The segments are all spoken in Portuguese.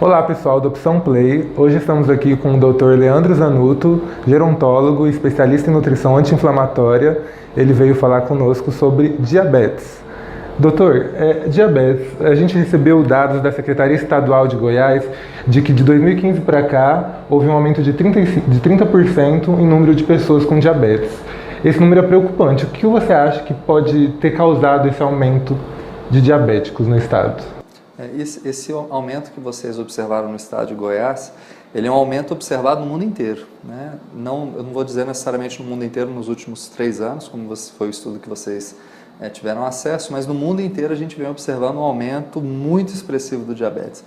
Olá pessoal do Opção Play, hoje estamos aqui com o Dr. Leandro Zanutto, gerontólogo e especialista em nutrição anti-inflamatória. Ele veio falar conosco sobre diabetes. Doutor, diabetes, a gente recebeu dados da Secretaria Estadual de Goiás de que de 2015 para cá houve um aumento de 30% em número de pessoas com diabetes. Esse número é preocupante. O que você acha que pode ter causado esse aumento de diabéticos no estado? Esse aumento que vocês observaram no estado de Goiás, ele é um aumento observado no mundo inteiro, né? Eu não vou dizer necessariamente no mundo inteiro nos últimos 3 anos, como foi o estudo que vocês tiveram acesso, mas no mundo inteiro a gente vem observando um aumento muito expressivo do diabetes.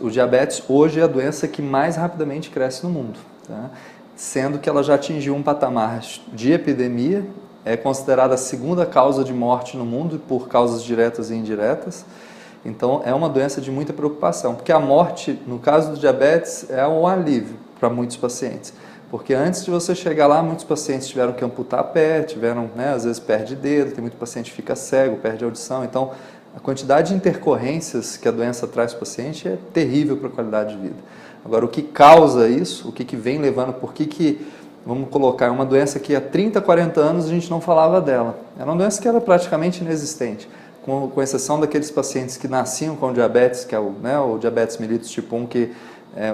O diabetes hoje é a doença que mais rapidamente cresce no mundo, tá? Sendo que ela já atingiu um patamar de epidemia, é considerada a segunda causa de morte no mundo por causas diretas e indiretas. Então, é uma doença de muita preocupação, porque a morte, no caso do diabetes, é um alívio para muitos pacientes. Porque antes de você chegar lá, muitos pacientes tiveram que amputar a pé, às vezes perde dedo, tem muito paciente que fica cego, perde audição. Então, a quantidade de intercorrências que a doença traz para o paciente é terrível para a qualidade de vida. Agora, o que causa isso, o que vem levando, vamos colocar, é uma doença que há 30, 40 anos a gente não falava dela. Era uma doença que era praticamente inexistente. Com exceção daqueles pacientes que nasciam com diabetes, que é o diabetes mellitus tipo 1, que é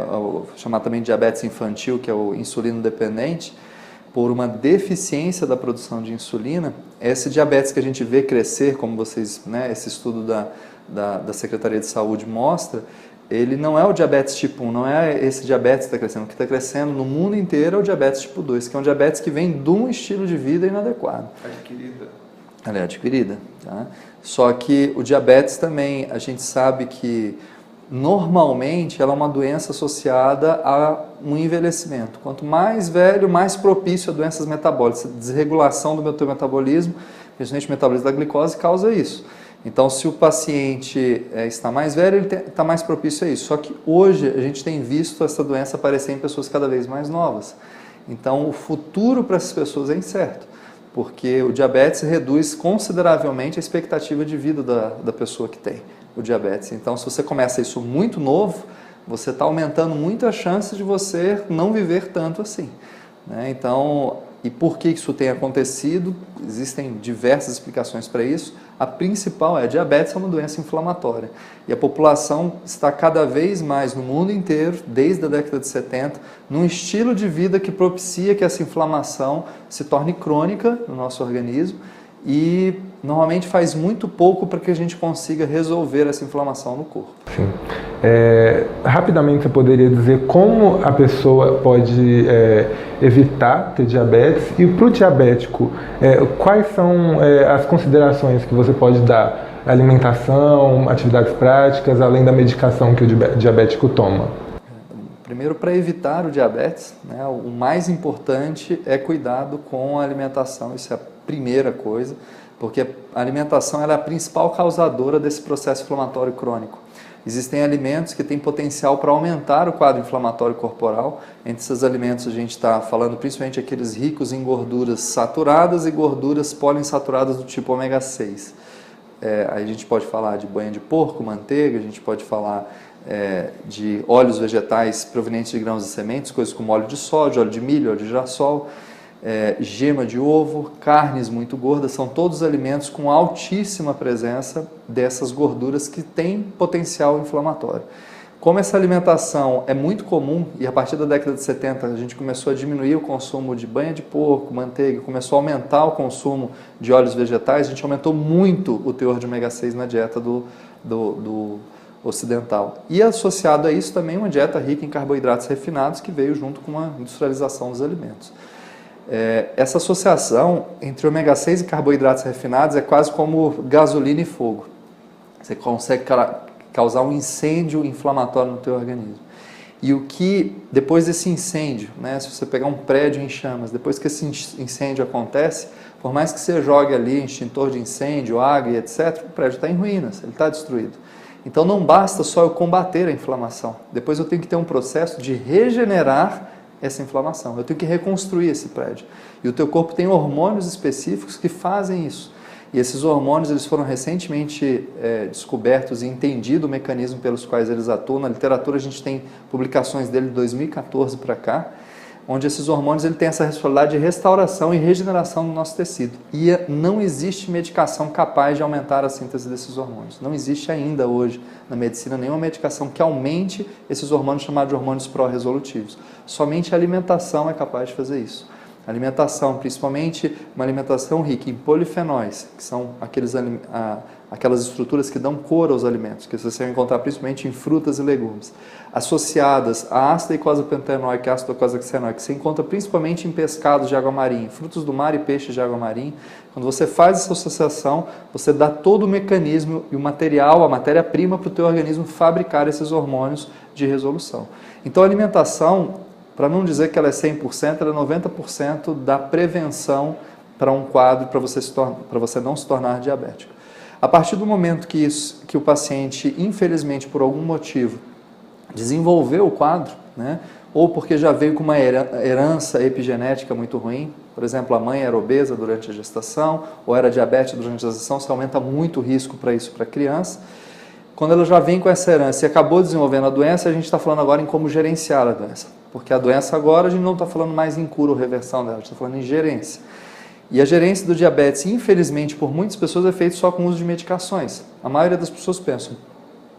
chamado também de diabetes infantil, que é o insulino dependente, por uma deficiência da produção de insulina. Esse diabetes que a gente vê crescer, como vocês, esse estudo da Secretaria de Saúde mostra, ele não é o diabetes tipo 1, não é esse diabetes que está crescendo. O que está crescendo no mundo inteiro é o diabetes tipo 2, que é um diabetes que vem de um estilo de vida inadequado. Ela é adquirida, tá? Só que o diabetes também, a gente sabe que normalmente ela é uma doença associada a um envelhecimento. Quanto mais velho, mais propício a doenças metabólicas. A desregulação do teu metabolismo, principalmente o metabolismo da glicose, causa isso. Então, se o paciente está mais velho, ele está mais propício a isso. Só que hoje a gente tem visto essa doença aparecer em pessoas cada vez mais novas. Então, o futuro para essas pessoas é incerto, porque o diabetes reduz consideravelmente a expectativa de vida da pessoa que tem o diabetes. Então, se você começa isso muito novo, você está aumentando muito a chance de você não viver tanto assim, né? Então, e por que isso tem acontecido? Existem diversas explicações para isso. A principal é: a diabetes é uma doença inflamatória e a população está cada vez mais no mundo inteiro, desde a década de 70, num estilo de vida que propicia que essa inflamação se torne crônica no nosso organismo e normalmente faz muito pouco para que a gente consiga resolver essa inflamação no corpo. Sim. Rapidamente você poderia dizer como a pessoa pode evitar ter diabetes, e para o diabético, quais são as considerações que você pode dar? Alimentação, atividades práticas, além da medicação que o diabético toma? Primeiro, para evitar o diabetes, o mais importante é cuidado com a alimentação. Isso é a primeira coisa, porque a alimentação ela é a principal causadora desse processo inflamatório crônico. Existem alimentos que têm potencial para aumentar o quadro inflamatório corporal. Entre esses alimentos a gente está falando principalmente aqueles ricos em gorduras saturadas e gorduras poliinsaturadas do tipo ômega 6. Aí a gente pode falar de banha de porco, manteiga, a gente pode falar de óleos vegetais provenientes de grãos e sementes, coisas como óleo de soja, óleo de milho, óleo de girassol, gema de ovo, carnes muito gordas. São todos alimentos com altíssima presença dessas gorduras que têm potencial inflamatório. Como essa alimentação é muito comum, e a partir da década de 70 a gente começou a diminuir o consumo de banha de porco, manteiga, começou a aumentar o consumo de óleos vegetais, a gente aumentou muito o teor de ômega 6 na dieta do ocidental. E associado a isso também uma dieta rica em carboidratos refinados, que veio junto com a industrialização dos alimentos. Essa associação entre ômega 6 e carboidratos refinados é quase como gasolina e fogo. Você consegue causar um incêndio inflamatório no teu organismo. E o que, depois desse incêndio, se você pegar um prédio em chamas, depois que esse incêndio acontece, por mais que você jogue ali extintor de incêndio, água e etc., o prédio está em ruínas, ele está destruído. Então não basta só eu combater a inflamação, depois eu tenho que ter um processo de regenerar essa inflamação, eu tenho que reconstruir esse prédio. E o teu corpo tem hormônios específicos que fazem isso. E esses hormônios eles foram recentemente descobertos e entendido o mecanismo pelos quais eles atuam. Na literatura a gente tem publicações dele de 2014 para cá, onde esses hormônios ele tem essa responsabilidade de restauração e regeneração do nosso tecido. E não existe medicação capaz de aumentar a síntese desses hormônios. Não existe ainda hoje na medicina nenhuma medicação que aumente esses hormônios chamados de hormônios pró-resolutivos. Somente a alimentação é capaz de fazer isso. A alimentação, principalmente uma alimentação rica em polifenóis, que são aquelas estruturas que dão cor aos alimentos, que você vai encontrar principalmente em frutas e legumes, associadas a ácido eicosapentaenoico e ácido docosahexaenoico, que você encontra principalmente em pescados de água marinha, frutos do mar e peixes de água marinha. Quando você faz essa associação, você dá todo o mecanismo e o material, a matéria-prima para o teu organismo fabricar esses hormônios de resolução. Então a alimentação, para não dizer que ela é 100%, ela é 90% da prevenção para um quadro, para você não se tornar diabético. A partir do momento que o paciente, infelizmente, por algum motivo, desenvolveu o quadro, né, ou porque já veio com uma herança epigenética muito ruim, por exemplo, a mãe era obesa durante a gestação, ou era diabética durante a gestação, você aumenta muito o risco para isso para a criança. Quando ela já vem com essa herança e acabou desenvolvendo a doença, a gente está falando agora em como gerenciar a doença. Porque a doença agora a gente não está falando mais em cura ou reversão dela, a gente está falando em gerência. E a gerência do diabetes, infelizmente, por muitas pessoas é feita só com o uso de medicações. A maioria das pessoas pensam,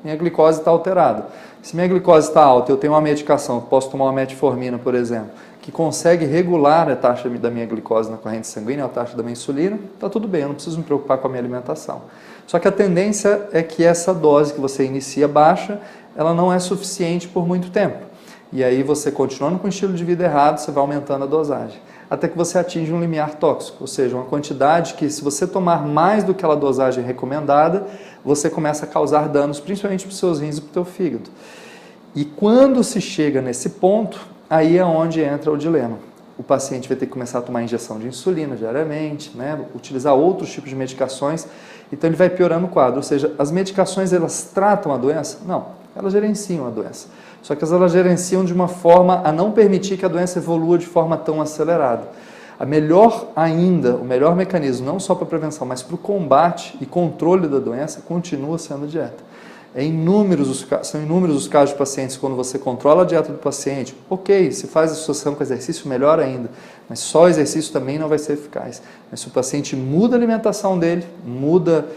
minha glicose está alterada. Se minha glicose está alta, eu tenho uma medicação, posso tomar uma metformina, por exemplo, que consegue regular a taxa da minha glicose na corrente sanguínea, a taxa da minha insulina, está tudo bem, eu não preciso me preocupar com a minha alimentação. Só que a tendência é que essa dose que você inicia baixa, ela não é suficiente por muito tempo. E aí você, continuando com o estilo de vida errado, você vai aumentando a dosagem, até que você atinge um limiar tóxico, ou seja, uma quantidade que, se você tomar mais do que aquela dosagem recomendada, você começa a causar danos, principalmente para os seus rins e para o teu fígado. E quando se chega nesse ponto, aí é onde entra o dilema. O paciente vai ter que começar a tomar injeção de insulina diariamente, né? Utilizar outros tipos de medicações, então ele vai piorando o quadro. Ou seja, as medicações, elas tratam a doença? Não, elas gerenciam a doença. Só que elas gerenciam de uma forma a não permitir que a doença evolua de forma tão acelerada. A melhor ainda, o melhor mecanismo, não só para a prevenção, mas para o combate e controle da doença, continua sendo a dieta. São inúmeros os casos de pacientes, quando você controla a dieta do paciente, ok, se faz associação com exercício, melhor ainda, mas só exercício também não vai ser eficaz. Mas se o paciente muda a alimentação dele, muda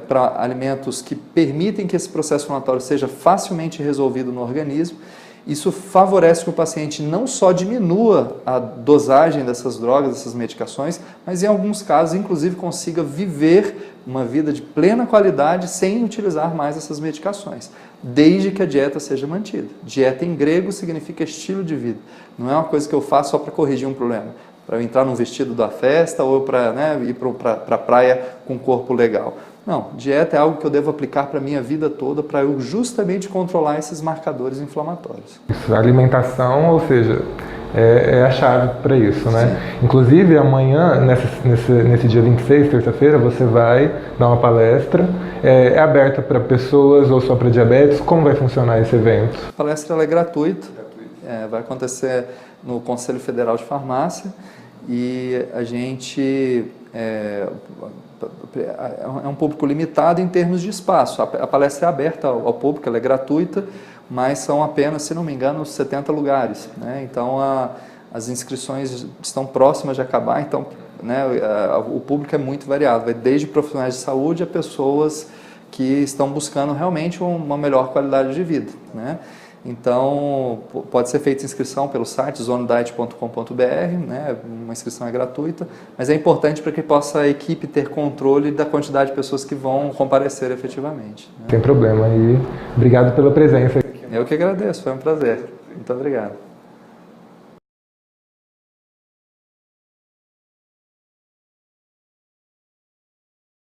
para alimentos que permitem que esse processo inflamatório seja facilmente resolvido no organismo, isso favorece que o paciente não só diminua a dosagem dessas drogas, dessas medicações, mas em alguns casos, inclusive, consiga viver uma vida de plena qualidade sem utilizar mais essas medicações, desde que a dieta seja mantida. Dieta em grego significa estilo de vida. Não é uma coisa que eu faço só para corrigir um problema, para eu entrar num vestido da festa ou para ir para a praia com um corpo legal. Não, dieta é algo que eu devo aplicar para a minha vida toda para eu justamente controlar esses marcadores inflamatórios. Isso, a alimentação, ou seja, é a chave para isso, né? Sim. Inclusive, amanhã, nesse dia 26, terça-feira, você vai dar uma palestra. É aberta para pessoas ou só para diabetes? Como vai funcionar esse evento? A palestra ela é gratuita. Vai acontecer no Conselho Federal de Farmácia e a gente... é um público limitado em termos de espaço. A palestra é aberta ao público, ela é gratuita, mas são apenas, se não me engano, 70 lugares, né? Então, as inscrições estão próximas de acabar, então, né, o público é muito variado, vai desde profissionais de saúde a pessoas que estão buscando realmente uma melhor qualidade de vida, né? Então, pode ser feita inscrição pelo site zonediet.com.br, né? Uma inscrição é gratuita, mas é importante para que possa a equipe ter controle da quantidade de pessoas que vão comparecer efetivamente, né? Sem problema, e obrigado pela presença. Eu que agradeço, foi um prazer. Muito obrigado.